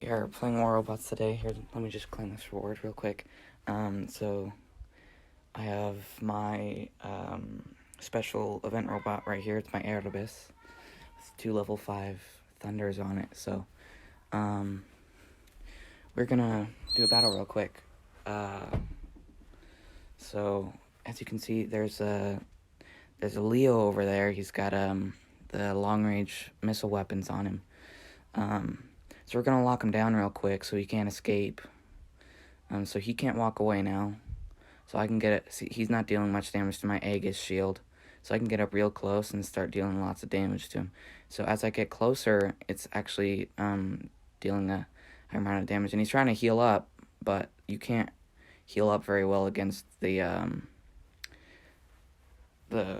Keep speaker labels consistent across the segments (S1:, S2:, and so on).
S1: We are playing more robots today. Here, let me just claim this reward real quick. So I have my special event robot right here. It's my Erebus with 2 level 5 thunders on it. So we're gonna do a battle real quick. So as you can see, there's a Leo over there. He's got the long range missile weapons on him. So we're gonna lock him down real quick so he can't escape. So he can't walk away now. So I can get it. See, he's not dealing much damage to my Aegis shield. So I can get up real close and start dealing lots of damage to him. So as I get closer, it's actually dealing a high amount of damage. And he's trying to heal up, but you can't heal up very well against the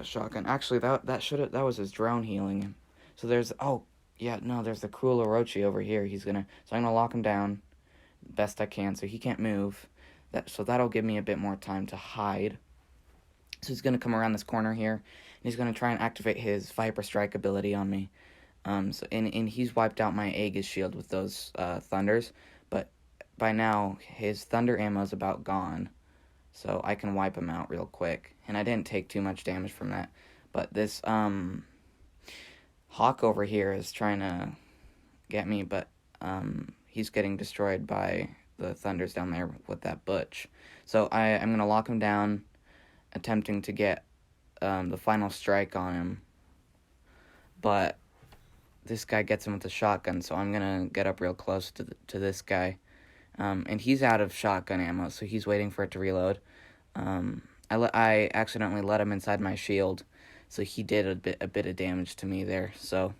S1: shotgun. Actually, that was his drone healing. So there's there's the cruel Orochi over here. So I'm gonna lock him down best I can so he can't move. So that'll give me a bit more time to hide. So he's gonna come around this corner here, and he's gonna try and activate his Viper Strike ability on me. And he's wiped out my Aegis shield with those thunders, but by now his thunder ammo is about gone, so I can wipe him out real quick. And I didn't take too much damage from that, but this Hawk over here is trying to get me, but he's getting destroyed by the thunders down there with that Butch. So I'm going to lock him down, attempting to get the final strike on him. But this guy gets him with the shotgun, so I'm going to get up real close to this guy. And he's out of shotgun ammo, so he's waiting for it to reload. I accidentally let him inside my shield, so he did a bit of damage to me there. So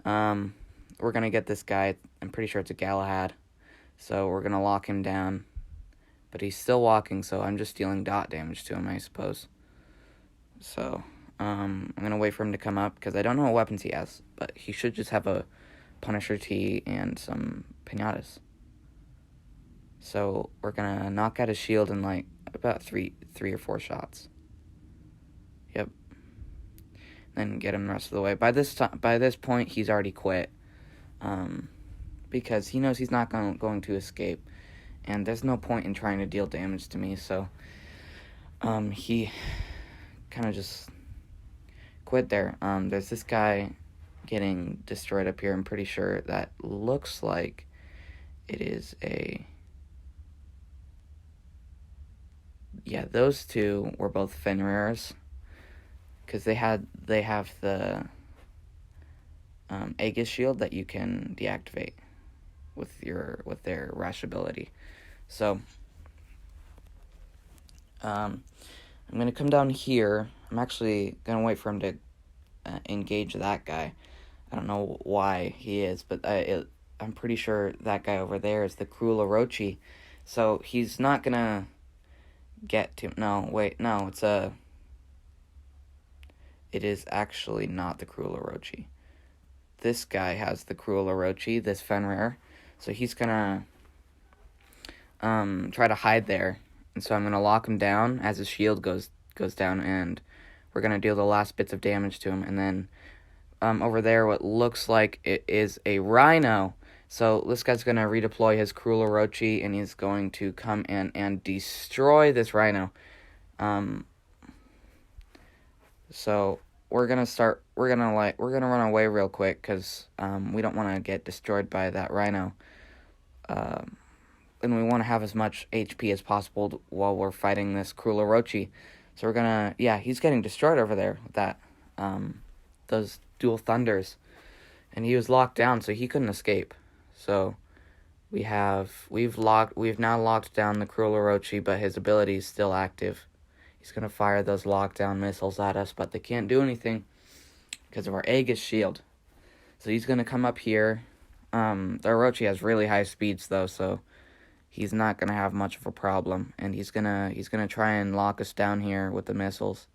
S1: we're going to get this guy. I'm pretty sure it's a Galahad. So we're going to lock him down. But he's still walking, so I'm just dealing dot damage to him, I suppose. So I'm going to wait for him to come up, because I don't know what weapons he has. But he should just have a Punisher T and some pinatas. So we're going to knock out his shield in like about three or 4 shots. Yep. Then get him the rest of the way. By this point, he's already quit. Because he knows he's not going to escape. And there's no point in trying to deal damage to me. So he kind of just quit there. There's this guy getting destroyed up here. I'm pretty sure that looks like it is a... Yeah, those two were both Fenrir's, because they have the Aegis shield that you can deactivate with their rush ability. So I'm gonna come down here. I'm actually gonna wait for him to engage that guy. I don't know why he is, but I'm pretty sure that guy over there is the cruel Orochi. So he's not gonna get to... No, wait, no, it is actually not the cruel Orochi. This guy has the cruel Orochi, this Fenrir, so he's gonna try to hide there. And so I'm gonna lock him down as his shield goes down, and we're gonna deal the last bits of damage to him. And then over there, what looks like it is a Rhino. So this guy's going to redeploy his cruel Orochi, and he's going to come in and destroy this Rhino. So we're going to run away real quick, because we don't want to get destroyed by that Rhino. And we want to have as much HP as possible while we're fighting this cruel Orochi. So we're going to... Yeah, he's getting destroyed over there with that, those dual thunders. And he was locked down, so he couldn't escape. So we've now locked down the cruel Orochi, but his ability is still active. He's gonna fire those lockdown missiles at us, but they can't do anything because of our Aegis shield. So he's gonna come up here. The Orochi has really high speeds though, so he's not gonna have much of a problem. And he's gonna try and lock us down here with the missiles.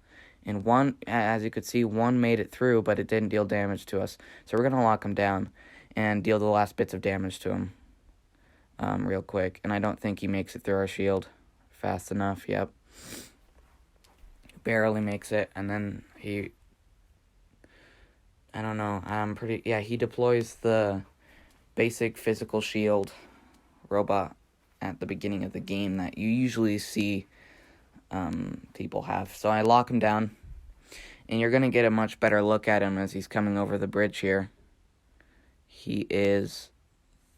S1: And one, as you could see, one made it through, but it didn't deal damage to us. So we're gonna lock him down and deal the last bits of damage to him real quick. And I don't think he makes it through our shield fast enough. Yep. Barely makes it. And then I don't know. He deploys the basic physical shield robot at the beginning of the game that you usually see people have. So I lock him down, and you're going to get a much better look at him as he's coming over the bridge here. He is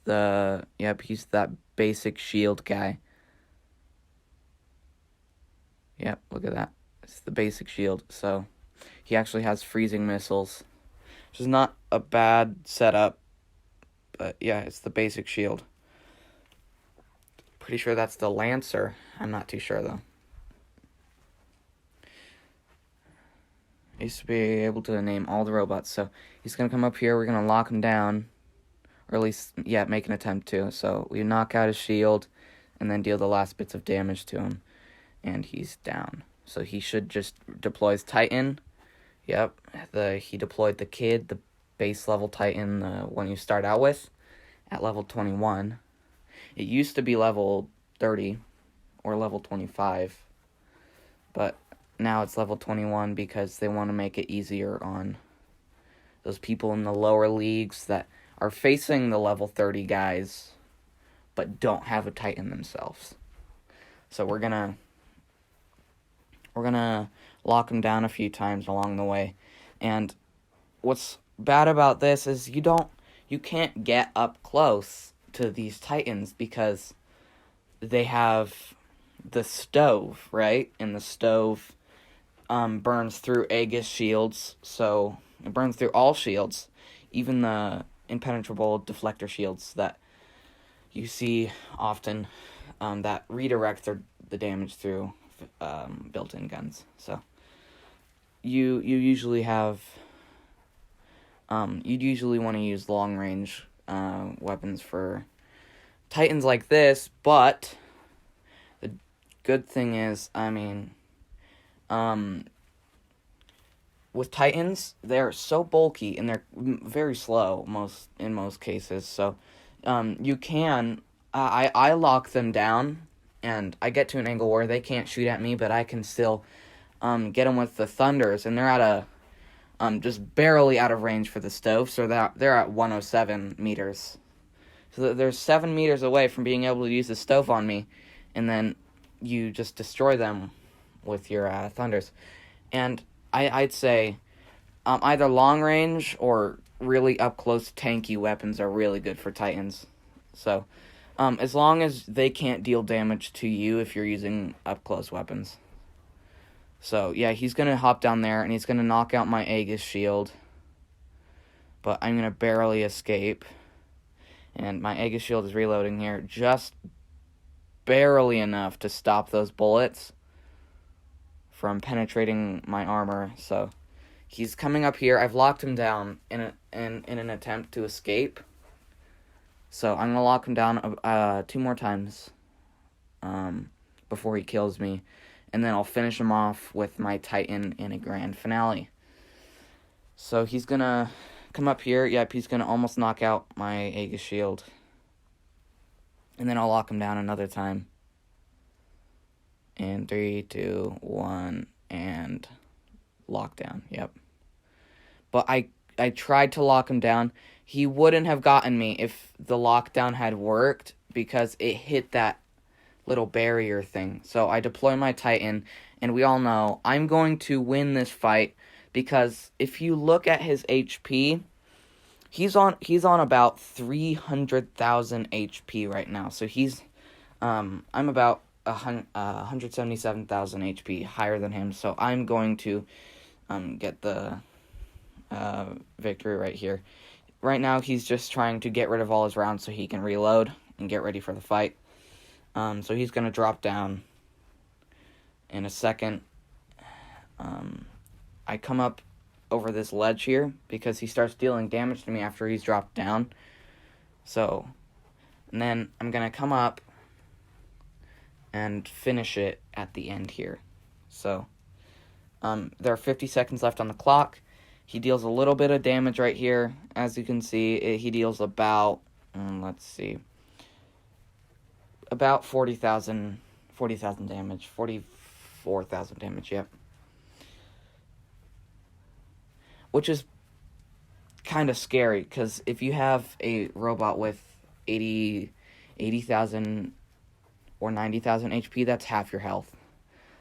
S1: he's that basic shield guy. Yep, look at that. It's the basic shield. So he actually has freezing missiles, which is not a bad setup, but yeah, it's the basic shield. Pretty sure that's the Lancer. I'm not too sure, though. I used to be able to name all the robots, so he's going to come up here, we're going to lock him down, or at least, yeah, make an attempt to. So we knock out his shield, and then deal the last bits of damage to him, and he's down. So he should just deploy his Titan. Yep, he deployed the Kid, the base level Titan, the one you start out with, at level 21. It used to be level 30, or level 25, but now it's level 21 because they want to make it easier on those people in the lower leagues that are facing the level 30 guys but don't have a Titan themselves. So we're gonna lock them down a few times along the way. And what's bad about this is you can't get up close to these Titans because they have the stove, right? And the stove burns through Aegis shields, so it burns through all shields, even the impenetrable deflector shields that you see often that redirect the damage through built-in guns. So you usually have you'd usually want to use long-range weapons for Titans like this, but the good thing is, with Titans, they're so bulky and they're very slow in most cases. So you can I lock them down, and I get to an angle where they can't shoot at me, but I can still get them with the thunders, and they're at just barely out of range for the stove, so they're at 107 meters. So they're 7 meters away from being able to use the stove on me, and then you just destroy them with your thunders. And I'd say either long range or really up close tanky weapons are really good for Titans. So as long as they can't deal damage to you if you're using up close weapons. So yeah, he's gonna hop down there and he's gonna knock out my Aegis shield, but I'm gonna barely escape. And my Aegis shield is reloading here just barely enough to stop those bullets from penetrating my armor. So he's coming up here. I've locked him down in an attempt to escape. So I'm gonna lock him down 2 more times before he kills me, and then I'll finish him off with my Titan in a grand finale. So he's gonna come up here. Yep, he's gonna almost knock out my Aegis shield, and then I'll lock him down another time. And 3, 2, 1, and lockdown. Yep. But I tried to lock him down. He wouldn't have gotten me if the lockdown had worked because it hit that little barrier thing. So I deploy my Titan, and we all know I'm going to win this fight because if you look at his HP, he's on about 300,000 HP right now. So I'm about 177,000 HP higher than him, so I'm going to get the victory right here. Right now, he's just trying to get rid of all his rounds so he can reload and get ready for the fight. So he's going to drop down in a second. I come up over this ledge here because he starts dealing damage to me after he's dropped down. So, and then I'm going to come up and finish it at the end here. So, there are 50 seconds left on the clock. He deals a little bit of damage right here. As you can see, he deals about, about 40,000 damage. 44,000 damage, yep. Which is kind of scary, because if you have a robot with 80,000 or 90,000 HP, that's half your health.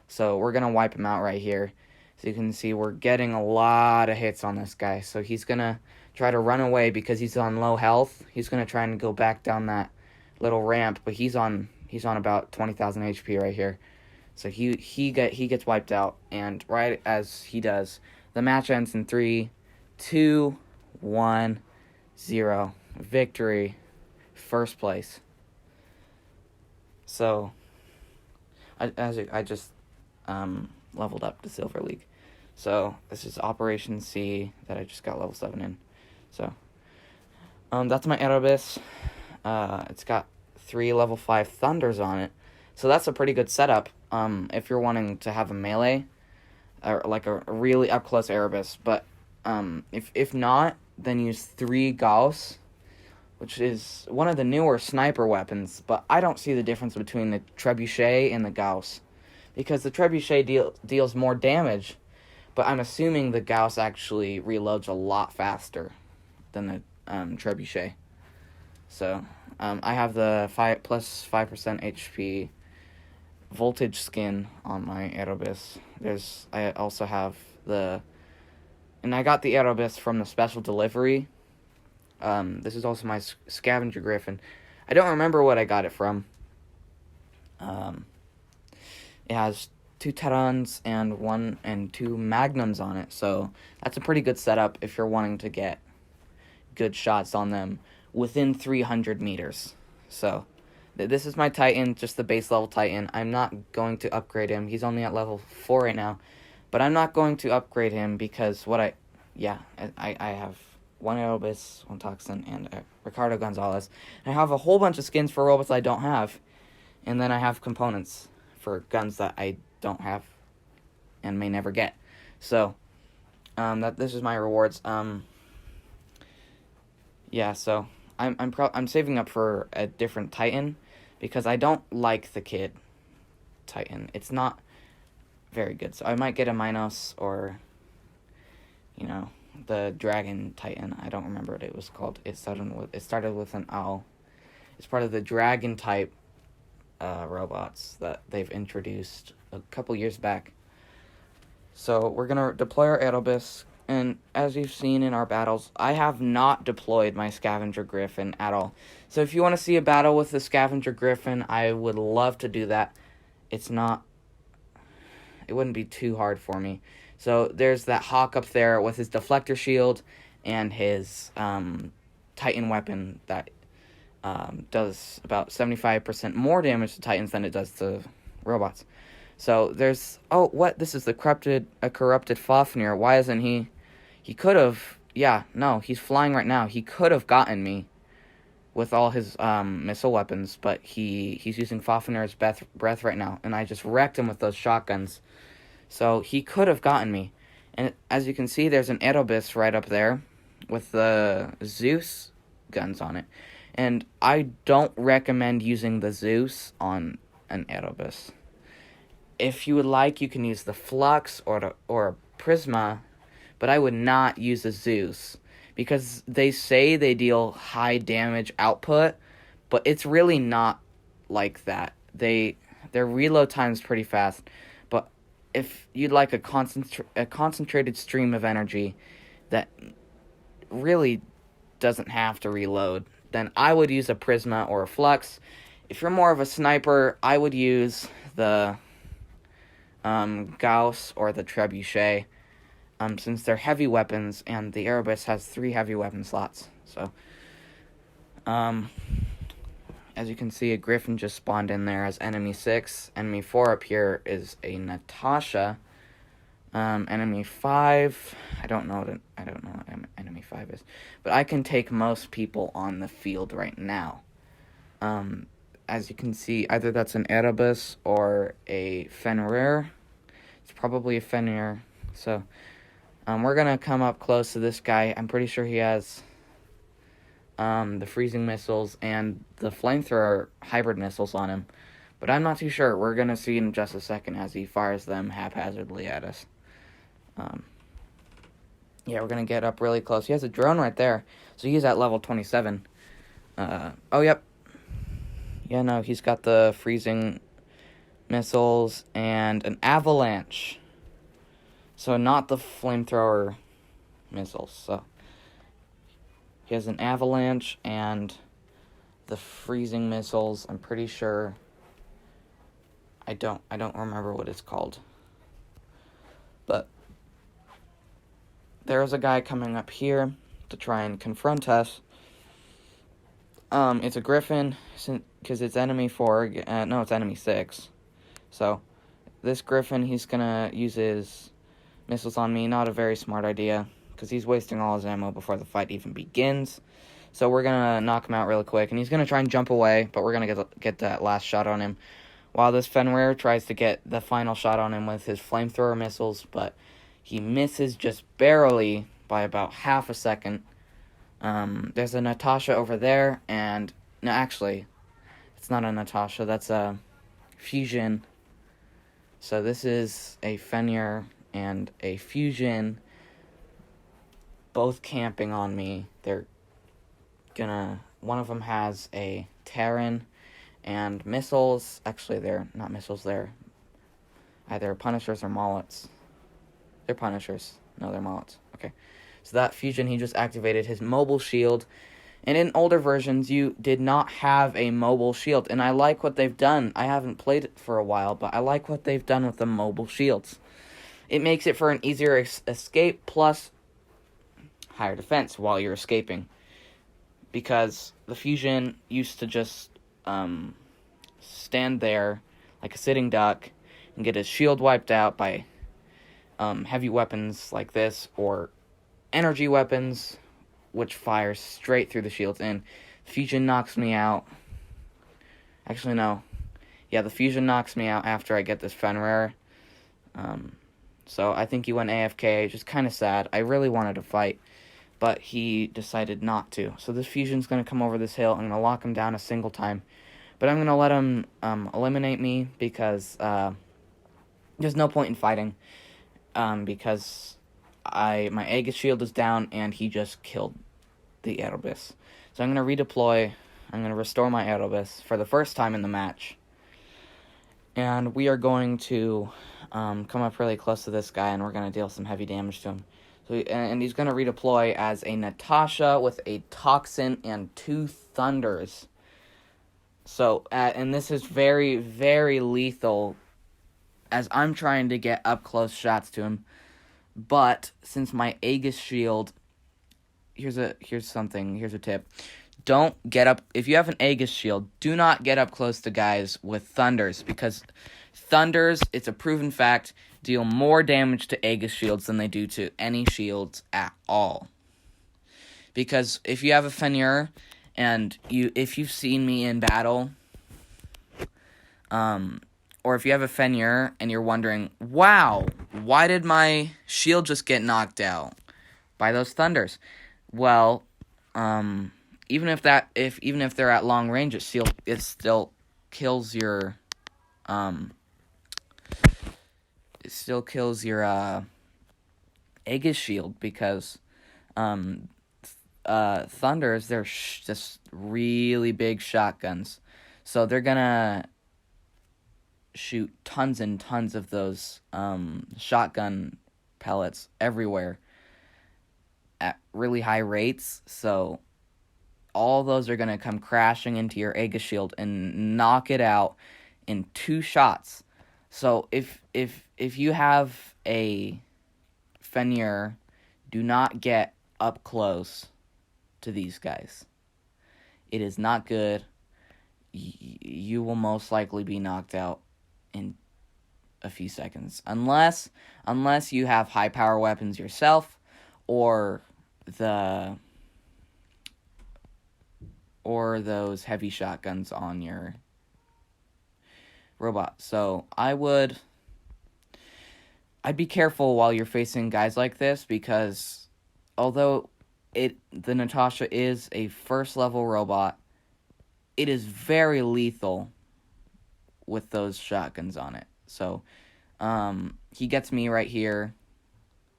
S1: So we're going to wipe him out right here. So you can see we're getting a lot of hits on this guy. So he's going to try to run away because he's on low health. He's going to try and go back down that little ramp, but he's on about 20,000 HP right here. So he gets wiped out, and right as he does, the match ends in 3, 2, 1, 0. Victory. First place. So I just leveled up to Silver League. So this is Operation C that I just got level 7 in. So that's my Erebus. It's got 3 level 5 Thunders on it. So that's a pretty good setup if you're wanting to have a melee or like a really up close Erebus. But if not, then use 3 Gauss, which is one of the newer sniper weapons. But I don't see the difference between the Trebuchet and the Gauss, because the Trebuchet deals more damage, but I'm assuming the Gauss actually reloads a lot faster than the Trebuchet. So I have the plus 5% HP voltage skin on my Erebus. I also have and I got the Erebus from the special delivery. This is also my scavenger griffin. I don't remember what I got it from. It has 2 Terrans and 2 Magnums on it, so that's a pretty good setup if you're wanting to get good shots on them within 300 meters. So this is my Titan, just the base level Titan. I'm not going to upgrade him. He's only at level 4 right now, but I'm not going to upgrade him because I have 1 Erebus, 1 Toxin, and Ricardo Gonzalez. I have a whole bunch of skins for robots I don't have, and then I have components for guns that I don't have and may never get. So this is my rewards. So I'm saving up for a different Titan because I don't like the Kid Titan. It's not very good. So I might get a Minos or the Dragon Titan. I don't remember what it was called. It started with an owl. It's part of the Dragon type robots that they've introduced a couple years back. So we're gonna deploy our Erebus, and as you've seen in our battles, I have not deployed my Scavenger Griffin at all. So if you want to see a battle with the Scavenger Griffin, I would love to do that. It wouldn't be too hard for me. So there's that Hawk up there with his deflector shield and his Titan weapon that does about 75% more damage to Titans than it does to robots. So there's this is a corrupted Fafnir. Why isn't he? He could have. He's flying right now. He could have gotten me with all his missile weapons, but he's using Fafnir's breath right now, and I just wrecked him with those shotguns. So he could have gotten me. And as you can see, there's an Erebus right up there with the Zeus guns on it. And I don't recommend using the Zeus on an Erebus. If you would like, you can use the Flux or a Prisma, but I would not use a Zeus, because they say they deal high damage output, but it's really not like that. Their reload time is pretty fast, but if you'd like a concentrated stream of energy that really doesn't have to reload, then I would use a Prisma or a Flux. If you're more of a sniper, I would use the Gauss or the Trebuchet, since they're heavy weapons, and the Erebus has 3 heavy weapon slots. So, as you can see, a Griffin just spawned in there as enemy 6. Enemy 4 up here is a Natasha. Enemy 5, I don't know what enemy 5 is, but I can take most people on the field right now. As you can see, either that's an Erebus or a Fenrir. It's probably a Fenrir. So, we're gonna come up close to this guy. I'm pretty sure he has the freezing missiles and the flamethrower hybrid missiles on him, but I'm not too sure. We're gonna see in just a second as he fires them haphazardly at us. Yeah, we're going to get up really close. He has a drone right there, so he's at level 27. Oh, yep. Yeah, no, he's got the freezing missiles and an avalanche. So not the flamethrower missiles. So he has an avalanche and the freezing missiles. I'm pretty sure. I don't remember what it's called. But there's a guy coming up here to try and confront us. It's a Griffin, because it's enemy 4. No, it's enemy 6. So this Griffin, he's gonna use his missiles on me. Not a very smart idea, because he's wasting all his ammo before the fight even begins. So we're gonna knock him out really quick, and he's gonna try and jump away, but we're gonna get that last shot on him. While this Fenrir tries to get the final shot on him with his flamethrower missiles, but he misses just barely by about half a second. There's a Natasha over there, and no, actually, it's not a Natasha. That's a Fusion. So this is a Fenrir and a Fusion, both camping on me. They're gonna. One of them has a Terran and missiles. Actually, they're not missiles. They're either Punishers or Mullets. They're Punishers. No, they're Mullets. Okay. So that Fusion, he just activated his mobile shield. And in older versions, you did not have a mobile shield. And I like what they've done. I haven't played it for a while, but I like what they've done with the mobile shields. It makes it for an easier escape, plus higher defense while you're escaping. Because the Fusion used to just stand there like a sitting duck and get his shield wiped out by heavy weapons like this, or energy weapons, which fires straight through the shields. And Fusion knocks me out. Actually, no. Yeah, the Fusion knocks me out after I get this Fenrir. So I think he went AFK, just kind of sad. I really wanted to fight, but he decided not to. So this Fusion's going to come over this hill. I'm going to lock him down a single time. But I'm going to let him eliminate me, because there's no point in fighting. Because my Aegis shield is down, and he just killed the Erebus. So I'm going to redeploy. I'm going to restore my Erebus for the first time in the match. And we are going to come up really close to this guy, and we're going to deal some heavy damage to him. So and he's going to redeploy as a Natasha with a Toxin and 2 Thunders. So, and this is very, very lethal, as I'm trying to get up-close shots to him. But since my Aegis shield, here's a tip. Don't get up, if you have an Aegis shield, do not get up close to guys with Thunders, because Thunders, it's a proven fact, deal more damage to Aegis shields than they do to any shields at all. Because if you have a Fenrir, and if you've seen me in battle, or if you have a Fenrir and you're wondering, wow, why did my shield just get knocked out by those Thunders? Well, even if they're at long range, it still kills your Aegis shield, because Thunders, they're just really big shotguns, so they're gonna shoot tons and tons of those shotgun pellets everywhere at really high rates. So all those are gonna come crashing into your Aegis shield and knock it out in 2 shots. So if you have a Fenrir, do not get up close to these guys. It is not good. You will most likely be knocked out in a few seconds, unless you have high power weapons yourself, or those heavy shotguns on your robot. So I'd be careful while you're facing guys like this, because although the Natasha is a first level robot, it is very lethal with those shotguns on it. So he gets me right here,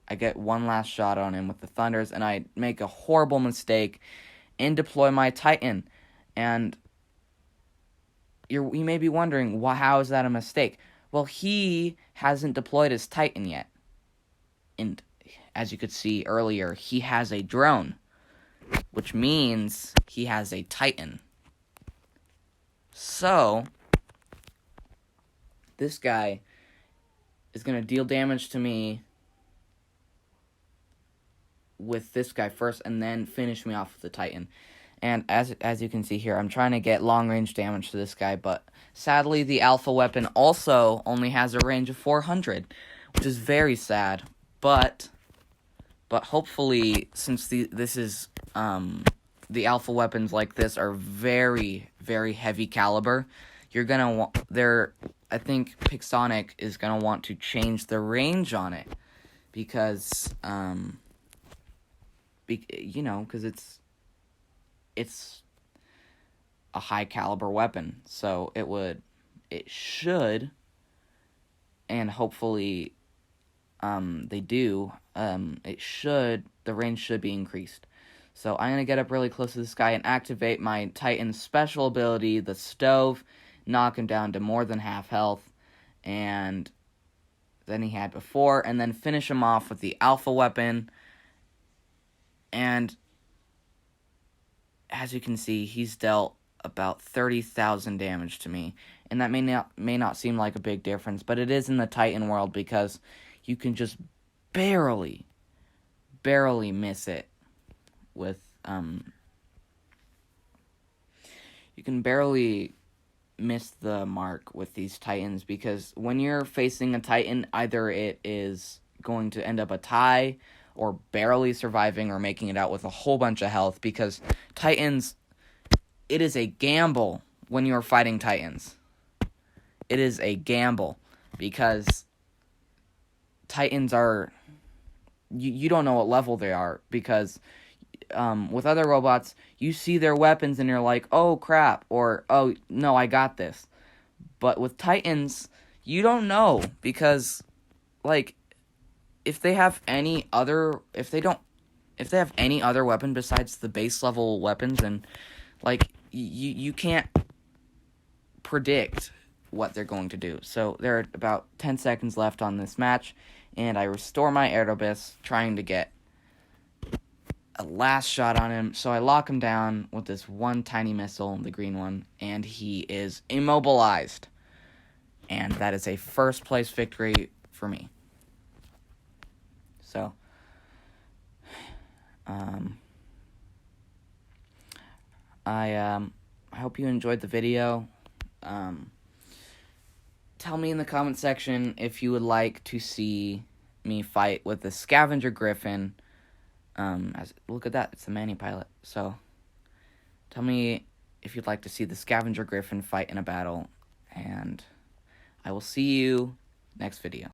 S1: I get one last shot on him with the Thunders, and I make a horrible mistake and deploy my Titan. And you may be wondering, how is that a mistake? Well, he hasn't deployed his Titan yet. And as you could see earlier, he has a drone, which means he has a Titan. So, this guy is going to deal damage to me with this guy first, and then finish me off with the Titan. And as you can see here, I'm trying to get long-range damage to this guy, but sadly, the Alpha weapon also only has a range of 400, which is very sad. But hopefully, since this is the Alpha weapons like this are very, very heavy caliber, you're gonna want I think Pixonic is gonna want to change the range on it because because it's a high caliber weapon, so it should, and hopefully they do, the range should be increased. So I'm going to get up really close to this guy and activate my Titan's special ability, the Stove, knock him down to more than half health, and than he had before, and then finish him off with the Alpha weapon. And as you can see, he's dealt about 30,000 damage to me, and that may not seem like a big difference, but it is in the Titan world because you can just barely miss it with you can barely miss the mark with these Titans, because when you're facing a Titan, either it is going to end up a tie or barely surviving or making it out with a whole bunch of health, because Titans, it is a gamble when you're fighting Titans. It is a gamble because Titans are, you don't know what level they are, because with other robots, you see their weapons and you're like, oh crap, or oh no, I got this. But with Titans, you don't know, because like if they have any other weapon besides the base level weapons, and like you can't predict what they're going to do. So there are about 10 seconds left on this match, and I restore my Erebus, trying to get a last shot on him. So I lock him down with this one tiny missile, the green one, and he is immobilized. And that is a first place victory for me. So, I hope you enjoyed the video. Tell me in the comment section if you would like to see me fight with the Scavenger Griffin. Look at that, it's the Manny pilot. So, tell me if you'd like to see the Scavenger Griffin fight in a battle, and I will see you next video.